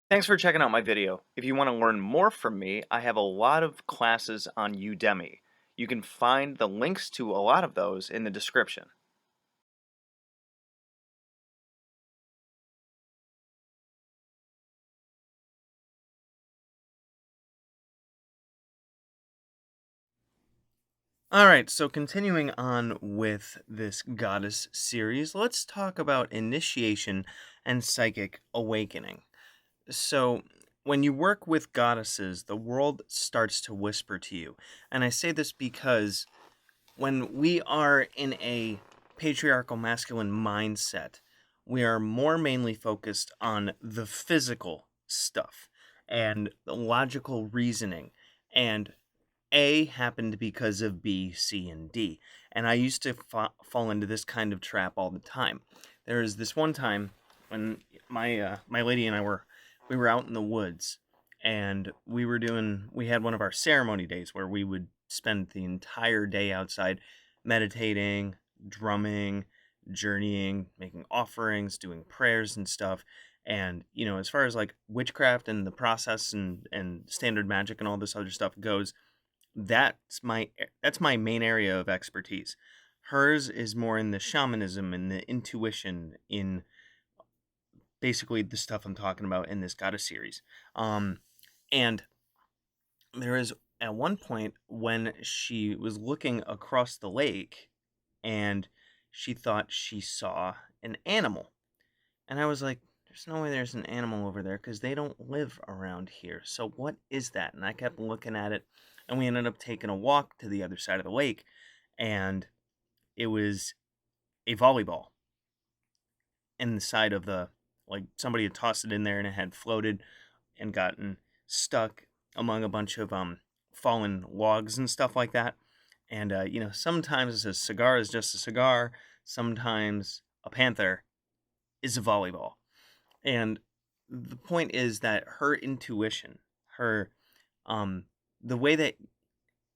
Thanks for checking out my video. If you want to learn more from me, I have a lot of classes on Udemy. You can find the links to a lot of those in the description. Alright, so continuing on with this goddess series, let's talk about initiation and psychic awakening. So, when you work with goddesses, the world starts to whisper to you. And I say this because when we are in a patriarchal masculine mindset, we are more mainly focused on the physical stuff and the logical reasoning. And A happened because of B, C, and D. And I used to fall into this kind of trap all the time. There was this one time when my lady and we were out in the woods, and we had one of our ceremony days where we would spend the entire day outside meditating, drumming, journeying, making offerings, doing prayers and stuff. And as far as like witchcraft and the process and standard magic and all this other stuff goes, that's my main area of expertise. Hers is more in the shamanism and the intuition, in basically the stuff I'm talking about in this goddess series. And there is at one point when she was looking across the lake, and she thought she saw an animal. And I was like, there's no way there's an animal over there because they don't live around here. So what is that? And I kept looking at it, and we ended up taking a walk to the other side of the lake, and it was a volleyball in the side of the, like, somebody had tossed it in there and it had floated and gotten stuck among a bunch of fallen logs and stuff like that. And sometimes a cigar is just a cigar. Sometimes a panther is a volleyball. And the point is that her intuition, her the way that,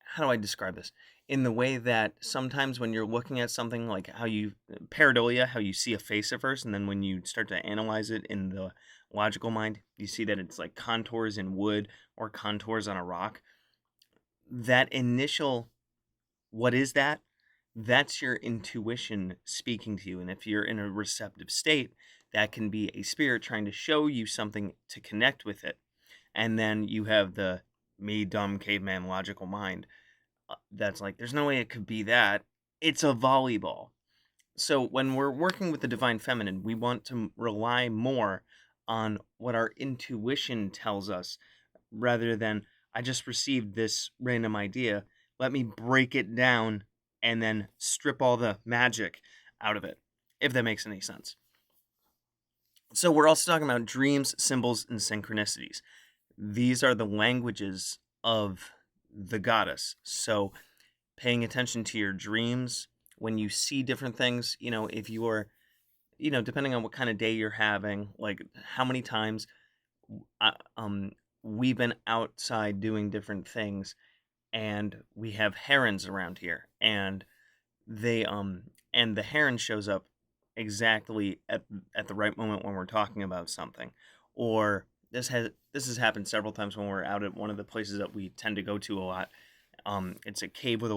how do I describe this? In the way that sometimes when you're looking at something, like how you pareidolia, how you see a face at first, and then when you start to analyze it in the logical mind, you see that it's like contours in wood or contours on a rock. That initial, what is that? That's your intuition speaking to you. And if you're in a receptive state, that can be a spirit trying to show you something to connect with it. And then you have the me, dumb caveman logical mind that's like, there's no way it could be that. It's a volleyball. So when we're working with the divine feminine, we want to rely more on what our intuition tells us rather than, I just received this random idea. Let me break it down and then strip all the magic out of it, if that makes any sense. So we're also talking about dreams, symbols, and synchronicities. These are the languages of the goddess. So paying attention to your dreams when you see different things, if you are, depending on what kind of day you're having, like how many times uh, um we've been outside doing different things, and we have herons around here, and they and the heron shows up exactly at the right moment when we're talking about something. Or this has happened several times when we're out at one of the places that we tend to go to a lot. It's a cave with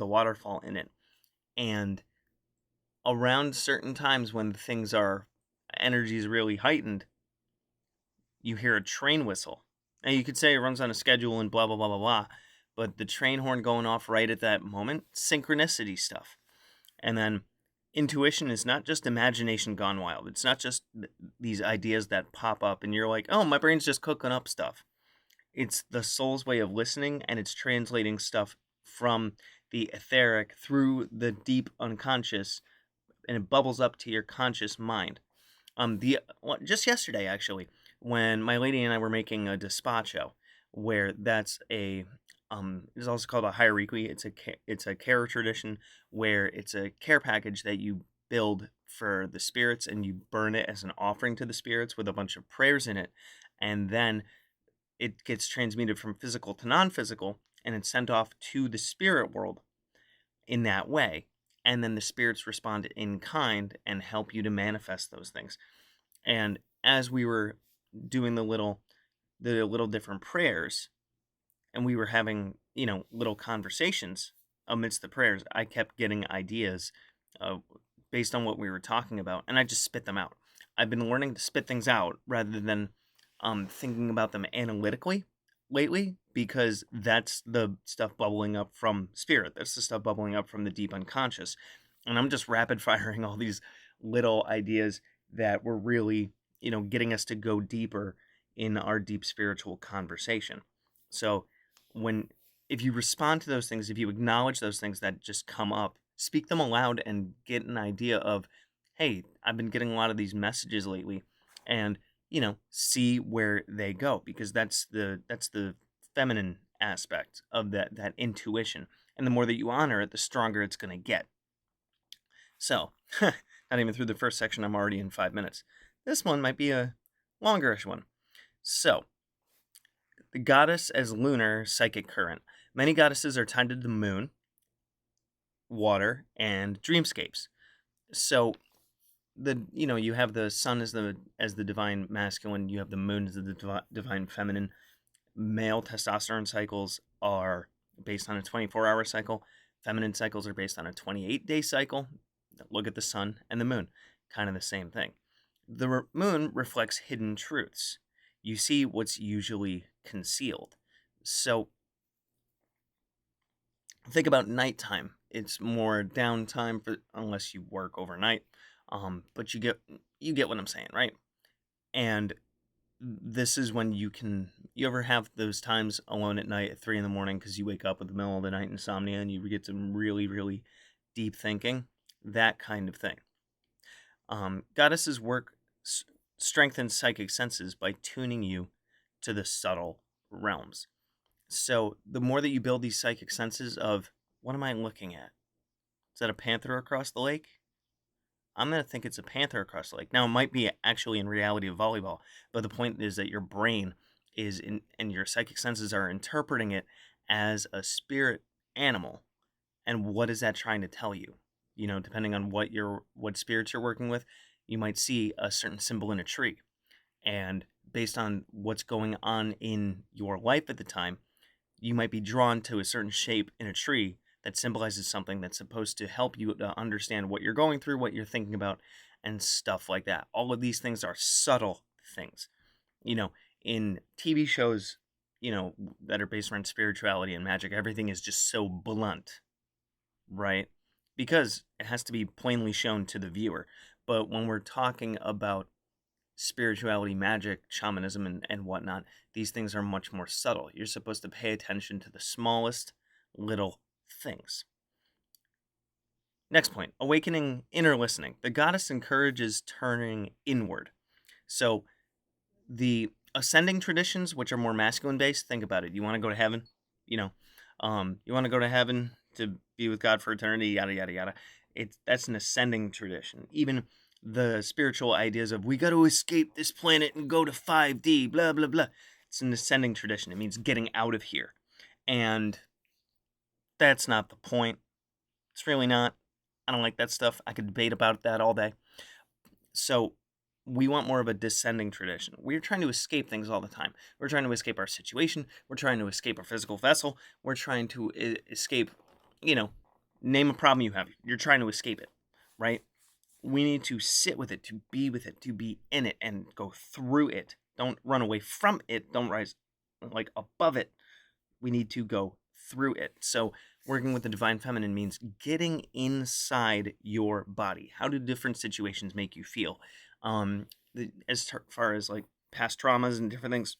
a waterfall in it, and around certain times when things are energy is really heightened, you hear a train whistle. And you could say it runs on a schedule and blah blah blah blah blah, but the train horn going off right at that moment, synchronicity stuff. And then intuition is not just imagination gone wild. It's not just these ideas that pop up and you're like, "Oh, my brain's just cooking up stuff." It's the soul's way of listening, and it's translating stuff from the etheric through the deep unconscious, and it bubbles up to your conscious mind. Just yesterday actually, when my lady and I were making a despacho, where that's a it's also called a hierarchy. It's a care tradition where it's a care package that you build for the spirits, and you burn it as an offering to the spirits with a bunch of prayers in it, and then it gets transmuted from physical to non-physical, and it's sent off to the spirit world in that way. And then the spirits respond in kind and help you to manifest those things. And as we were doing the little different prayers, and we were having, little conversations amidst the prayers, I kept getting ideas uh, based on what we were talking about, and I just spit them out. I've been learning to spit things out rather than thinking about them analytically lately, because that's the stuff bubbling up from spirit. That's the stuff bubbling up from the deep unconscious. And I'm just rapid firing all these little ideas that were really, getting us to go deeper in our deep spiritual conversation. So, when if you respond to those things, if you acknowledge those things that just come up, speak them aloud and get an idea of, hey, I've been getting a lot of these messages lately, and see where they go, because that's the feminine aspect of that intuition. And the more that you honor it, the stronger it's going to get. So, not even through the first section, I'm already in 5 minutes. This one might be a longerish one. So, the goddess as lunar psychic current. Many goddesses are tied to the moon, water, and dreamscapes. So, you have the sun as the divine masculine, you have the moon as the divine feminine. Male testosterone cycles are based on a 24-hour cycle. Feminine cycles are based on a 28-day cycle. Look at the sun and the moon, kind of the same thing. The moon reflects hidden truths. You see what's usually concealed. So think about nighttime. It's more downtime unless you work overnight. But you get what I'm saying, right? And this is when you ever have those times alone at night at 3 a.m. because you wake up in the middle of the night insomnia and you get some really, really deep thinking, that kind of thing. Goddesses work strengthen psychic senses by tuning you to the subtle realms. So the more that you build these psychic senses of, what am I looking at? Is that a panther across the lake? I'm going to think it's a panther across the lake. Now, it might be actually in reality a volleyball, but the point is that your brain and your psychic senses are interpreting it as a spirit animal. And what is that trying to tell you? Depending on what spirits you're working with, you might see a certain symbol in a tree. And based on what's going on in your life at the time, you might be drawn to a certain shape in a tree that symbolizes something that's supposed to help you to understand what you're going through, what you're thinking about, and stuff like that. All of these things are subtle things. In TV shows, that are based around spirituality and magic, everything is just so blunt, right? Because it has to be plainly shown to the viewer. But when we're talking about spirituality, magic, shamanism, and whatnot, these things are much more subtle. You're supposed to pay attention to the smallest little things. Next point, awakening inner listening. The goddess encourages turning inward. So the ascending traditions, which are more masculine based, think about it. You want to go to heaven, you want to go to heaven to be with God for eternity, yada yada yada. That's an ascending tradition. Even the spiritual ideas of, we got to escape this planet and go to 5D, blah blah blah. It's an ascending tradition. It means getting out of here, and that's not the point. It's really not. I don't like that stuff. I could debate about that all day. So we want more of a descending tradition. We're trying to escape things all the time. We're trying to escape our situation. We're trying to escape our physical vessel. We're trying to escape, name a problem you have. You're trying to escape it, right? We need to sit with it, to be in it, and go through it. Don't run away from it. Don't rise above it. We need to go through it. So working with the divine feminine means getting inside your body. How do different situations make you feel? As far as past traumas and different things,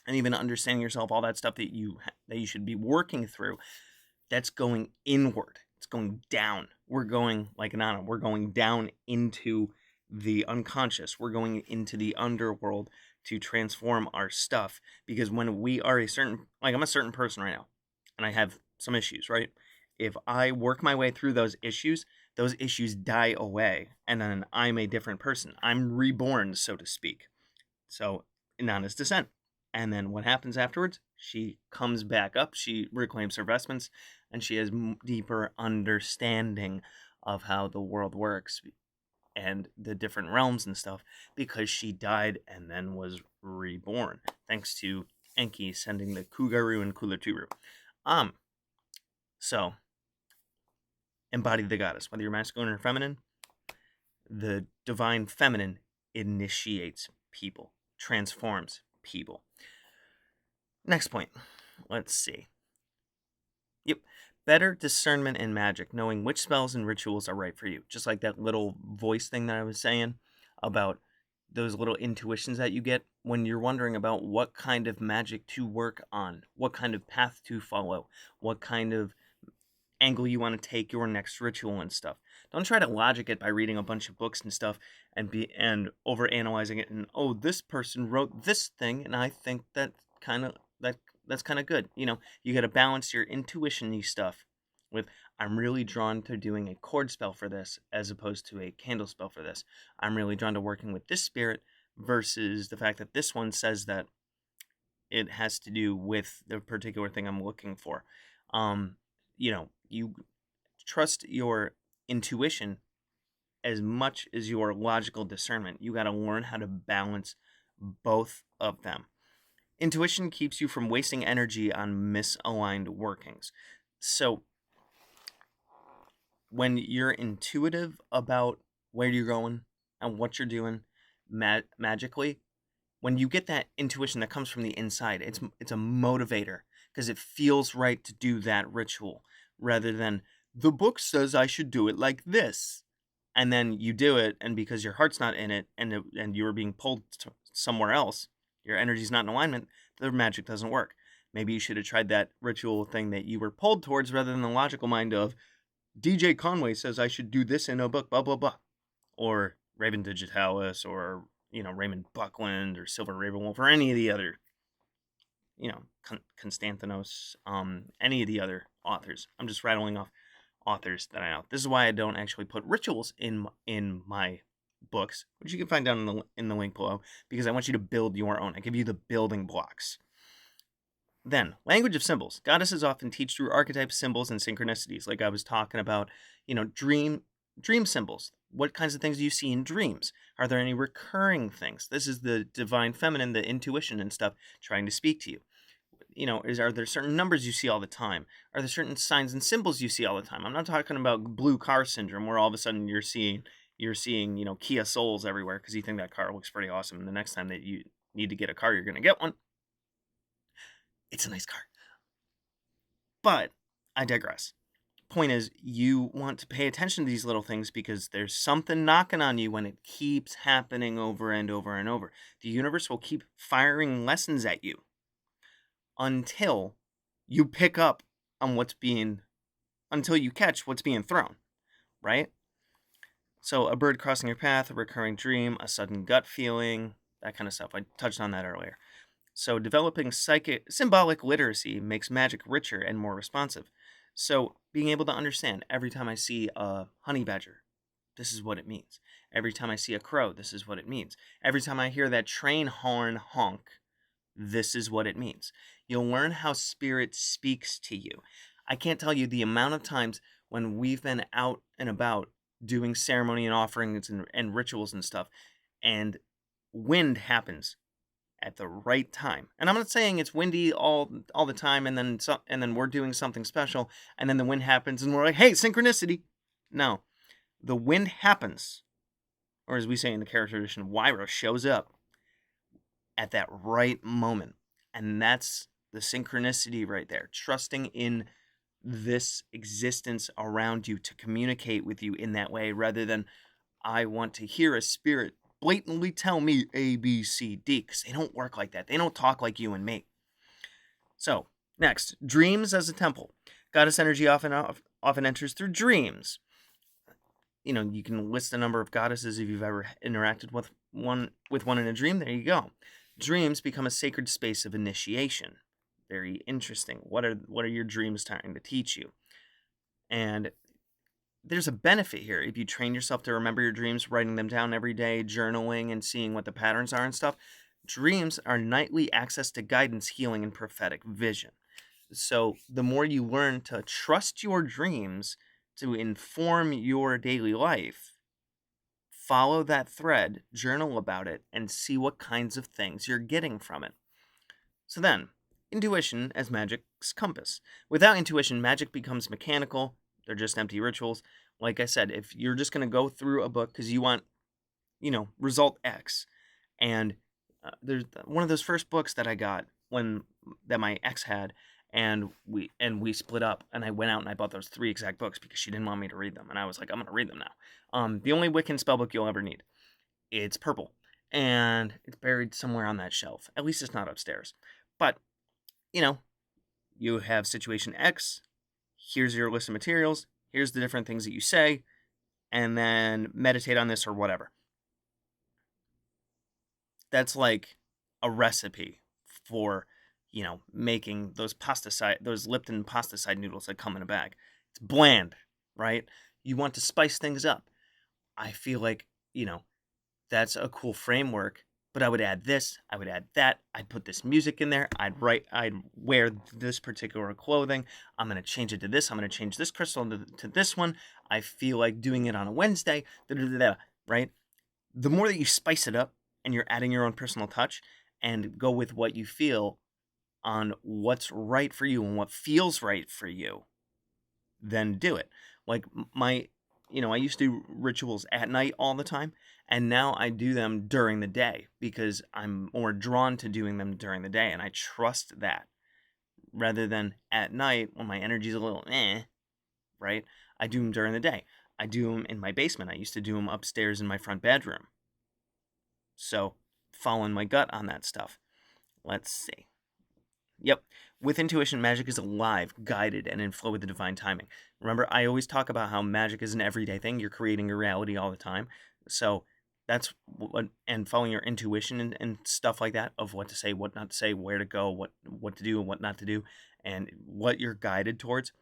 and even understanding yourself, all that stuff that you should be working through, that's going inward. It's going down. We're going we're going down into the unconscious. We're going into the underworld to transform our stuff, because when we are I'm a certain person right now, and I have some issues, right? If I work my way through those issues die away, and then I'm a different person. I'm reborn, so to speak. So, Nana's descent. And then what happens afterwards? She comes back up, she reclaims her vestments, and she has deeper understanding of how the world works. and the different realms and stuff, because she died and then was reborn, thanks to Enki sending the Kugaru and Kulaturu. So, embody the goddess, whether you're masculine or feminine. The divine feminine initiates people, transforms people. Next point. Let's see. Yep. Better discernment in magic, knowing which spells and rituals are right for you. Just like that little voice thing that I was saying about those little intuitions that you get when you're wondering about what kind of magic to work on, what kind of path to follow, what kind of angle you want to take your next ritual and stuff. Don't try to logic it by reading a bunch of books and stuff and over analyzing it and, oh, this person wrote this thing and I think that's kind of good. You got to balance your intuition-y stuff with, I'm really drawn to doing a cord spell for this as opposed to a candle spell for this. I'm really drawn to working with this spirit versus the fact that this one says that it has to do with the particular thing I'm looking for. You trust your intuition as much as your logical discernment. You got to learn how to balance both of them. Intuition keeps you from wasting energy on misaligned workings. So when you're intuitive about where you're going and what you're doing magically, when you get that intuition that comes from the inside, it's a motivator because it feels right to do that ritual rather than the book says I should do it like this. And then you do it, and because your heart's not in it and you are being pulled somewhere else, your energy's not in alignment, the magic doesn't work. Maybe you should have tried that ritual thing that you were pulled towards rather than the logical mind of DJ Conway says I should do this in a book, blah, blah, blah. Or Raven Digitalis or, Raymond Buckland or Silver Ravenwolf or any of the other, Constantinos, any of the other authors. I'm just rattling off authors that I know. This is why I don't actually put rituals in my books, which you can find down in the link below, because I want you to build your own. I give you the building blocks. Then, language of symbols. Goddesses often teach through archetypes, symbols, and synchronicities, like I was talking about, dream symbols. What kinds of things do you see in dreams? Are there any recurring things? This is the divine feminine, the intuition and stuff, trying to speak to you. Are there certain numbers you see all the time? Are there certain signs and symbols you see all the time? I'm not talking about blue car syndrome, where all of a sudden you're seeing, Kia Souls everywhere because you think that car looks pretty awesome, and the next time that you need to get a car, you're going to get one. It's a nice car. But I digress. Point is, you want to pay attention to these little things because there's something knocking on you when it keeps happening over and over and over. The universe will keep firing lessons at you until you pick up on until you catch what's being thrown, right? So a bird crossing your path, a recurring dream, a sudden gut feeling, that kind of stuff. I touched on that earlier. So developing symbolic literacy makes magic richer and more responsive. So being able to understand, every time I see a honey badger, this is what it means. Every time I see a crow, this is what it means. Every time I hear that train horn honk, this is what it means. You'll learn how spirit speaks to you. I can't tell you the amount of times when we've been out and about doing ceremony and offerings and rituals and stuff, and wind happens at the right time. And I'm not saying it's windy all the time and then we're doing something special and then the wind happens and we're like, hey, synchronicity. No. The wind happens, or as we say in the character tradition, Wyra shows up at that right moment. And that's the synchronicity right there. Trusting in this existence around you to communicate with you in that way, rather than I want to hear a spirit blatantly tell me A, B, C, D, because they don't work like that. They don't talk like you and me. So, next, dreams as a temple. Goddess energy often enters through dreams. You can list the number of goddesses if you've ever interacted with one in a dream. There you go. Dreams become a sacred space of initiation. Very interesting. What are your dreams trying to teach you? And there's a benefit here. If you train yourself to remember your dreams, writing them down every day, journaling, and seeing what the patterns are and stuff, dreams are nightly access to guidance, healing, and prophetic vision. So the more you learn to trust your dreams to inform your daily life follow that thread, journal about it, and see what kinds of things you're getting from it. So then, intuition as magic's compass. Without intuition, magic becomes mechanical. They're just empty rituals. Like I said, if you're just going to go through a book because you want, result X, and there's one of those first books that I got that my ex had, and we split up, and I went out and I bought those 3 exact books because she didn't want me to read them, and I was like, I'm gonna read them now. The only Wiccan spellbook you'll ever need. It's purple, and it's buried somewhere on that shelf. At least it's not upstairs. But you have situation X. Here's your list of materials. Here's the different things that you say, and then meditate on this or whatever. That's like a recipe for, making those Lipton pasta side noodles that come in a bag. It's bland, right? You want to spice things up. I feel like, that's a cool framework, but I would add this, I would add that, I'd put this music in there, I'd wear this particular clothing, I'm going to change it to this, I'm going to change this crystal to this one, I feel like doing it on a Wednesday, right? The more that you spice it up, and you're adding your own personal touch, and go with what you feel on what's right for you and what feels right for you, then do it. Like I used to do rituals at night all the time, and now I do them during the day because I'm more drawn to doing them during the day, and I trust that rather than at night when my energy's a little right? I do them during the day. I do them in my basement. I used to do them upstairs in my front bedroom. So, following my gut on that stuff. Let's see. Yep. With intuition, magic is alive, guided, and in flow with the divine timing. Remember, I always talk about how magic is an everyday thing. You're creating your reality all the time. So, that's what, and following your intuition and stuff like that of what to say, what not to say, where to go, what to do and what not to do, and what you're guided towards.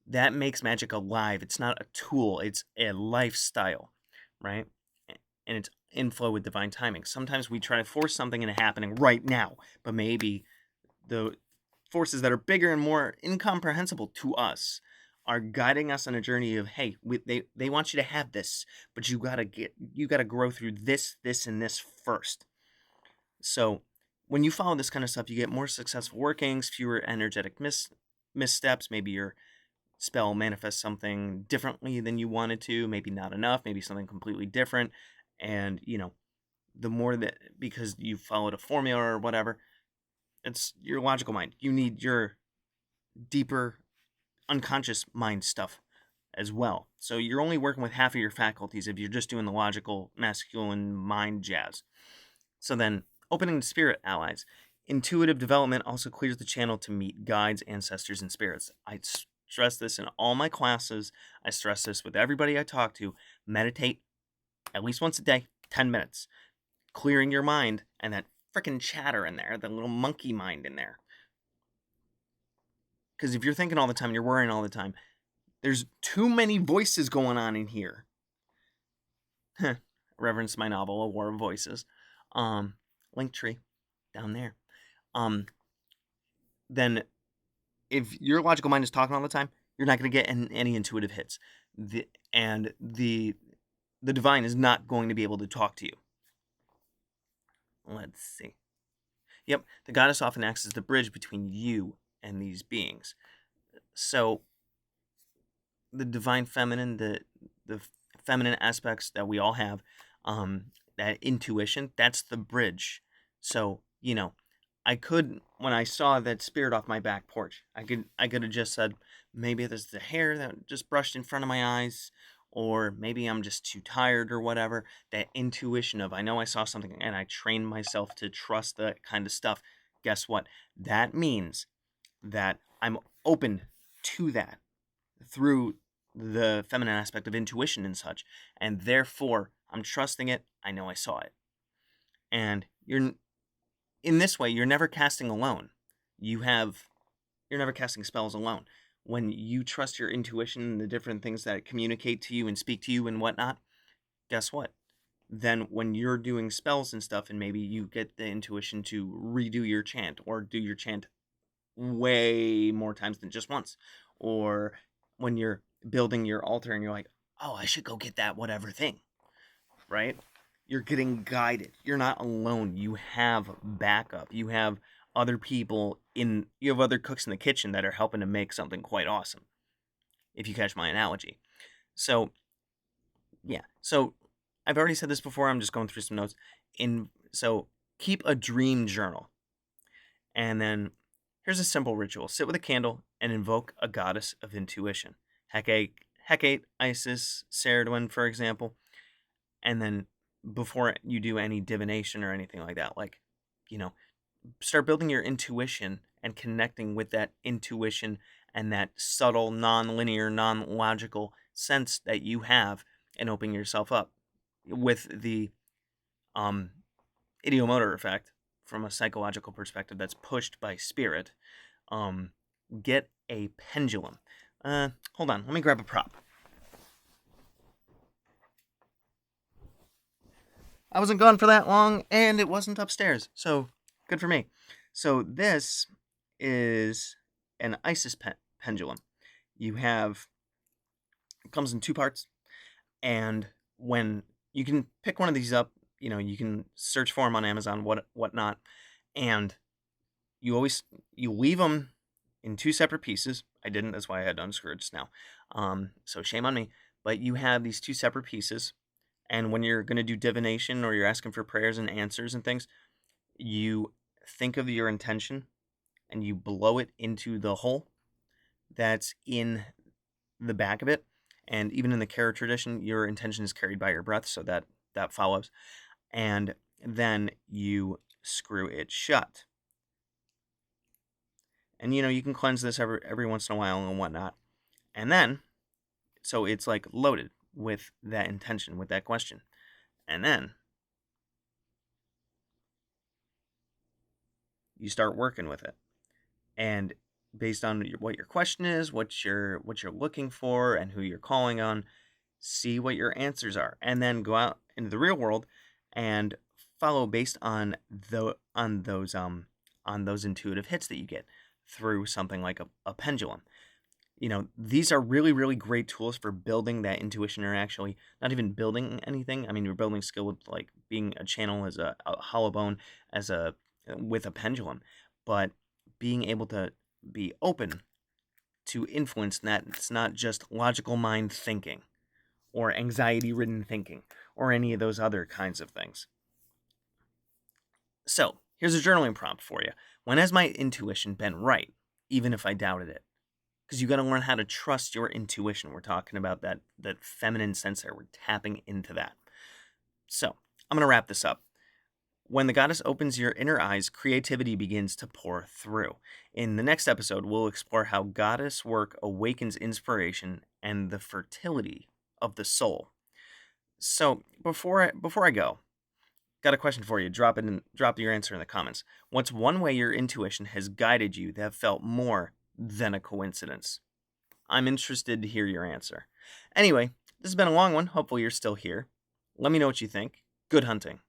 That makes magic alive. It's not a tool, it's a lifestyle, right? And it's in flow with divine timing. Sometimes we try to force something into happening right now, but maybe the forces that are bigger and more incomprehensible to us are guiding us on a journey of, hey, they want you to have this, but you gotta grow through this, and this first. So when you follow this kind of stuff, you get more successful workings, fewer energetic missteps. Maybe your spell manifests something differently than you wanted to, maybe not enough, maybe something completely different. And, the more that, because you followed a formula or whatever, it's your logical mind. You need your deeper unconscious mind stuff as well. So you're only working with half of your faculties if you're just doing the logical masculine mind jazz. So then, opening to spirit allies. Intuitive development also clears the channel to meet guides, ancestors, and spirits. I stress this in all my classes. I stress this with everybody I talk to. Meditate at least once a day, 10 minutes. Clearing your mind and that freaking chatter in there, the little monkey mind in there. Because if you're thinking all the time, you're worrying all the time, there's too many voices going on in here. Reference my novel, A War of Voices. Linktree down there. Then if your logical mind is talking all the time, you're not going to get any intuitive hits. The divine is not going to be able to talk to you. Let's see. Yep, the goddess often acts as the bridge between you and these beings. So, the divine feminine, the feminine aspects that we all have, that intuition, that's the bridge. So, I could, when I saw that spirit off my back porch, I could have just said, maybe there's the hair that just brushed in front of my eyes, or maybe I'm just too tired or whatever. That intuition of, I know I saw something and I trained myself to trust that kind of stuff. Guess what? That means that I'm open to that through the feminine aspect of intuition and such. And therefore, I'm trusting it. I know I saw it. And in this way, you're never casting alone. You're never casting spells alone. When you trust your intuition and the different things that communicate to you and speak to you and whatnot, guess what? Then when you're doing spells and stuff, and maybe you get the intuition to redo your chant or do your chant way more times than just once, or when you're building your altar and you're like, oh, I should go get that whatever thing. right? You're getting guided. You're not alone. You have backup. You have other people you have other cooks in the kitchen that are helping to make something quite awesome, if you catch my analogy. So, yeah. So, I've already said this before. I'm just going through some notes. So keep a dream journal. And then here's a simple ritual. Sit with a candle and invoke a goddess of intuition. Hecate, Isis, Ceridwen, for example. And then before you do any divination or anything like that, like, you know, start building your intuition and connecting with that intuition and that subtle, non-linear, non-logical sense that you have, and opening yourself up with the um, ideomotor effect from a psychological perspective that's pushed by spirit. Get a pendulum. Hold on, let me grab a prop. I wasn't gone for that long, and it wasn't upstairs, so good for me. So this is an Isis pendulum. It comes in two parts, and when you can pick one of these up, you can search for them on Amazon, whatnot, and you leave them in two separate pieces. I didn't, that's why I had to unscrew it just now. So shame on me. But you have these two separate pieces, and when you're going to do divination or you're asking for prayers and answers and things, you think of your intention and you blow it into the hole that's in the back of it. And even in the Kara tradition, your intention is carried by your breath, so that follows. And then you screw it shut. And you can cleanse this every once in a while and whatnot. And then, so it's like loaded with that intention, with that question. And then you start working with it. And based on what your question is, what you're looking for, and who you're calling on, see what your answers are, and then go out into the real world and follow based on those intuitive hits that you get through something like a pendulum. These are really, really great tools for building that intuition, or actually not even building anything. I mean, you're building skill with like being a channel as a hollow bone with a pendulum, but being able to be open to influence that it's not just logical mind thinking or anxiety-ridden thinking or any of those other kinds of things. So, here's a journaling prompt for you. When has my intuition been right, even if I doubted it? Because you got to learn how to trust your intuition. We're talking about that feminine sense there. We're tapping into that. So, I'm going to wrap this up. When the goddess opens your inner eyes, creativity begins to pour through. In the next episode, we'll explore how goddess work awakens inspiration and the fertility of the soul. So, before I go, got a question for you. Drop your answer in the comments. What's one way your intuition has guided you that felt more than a coincidence? I'm interested to hear your answer. Anyway, this has been a long one. Hopefully you're still here. Let me know what you think. Good hunting.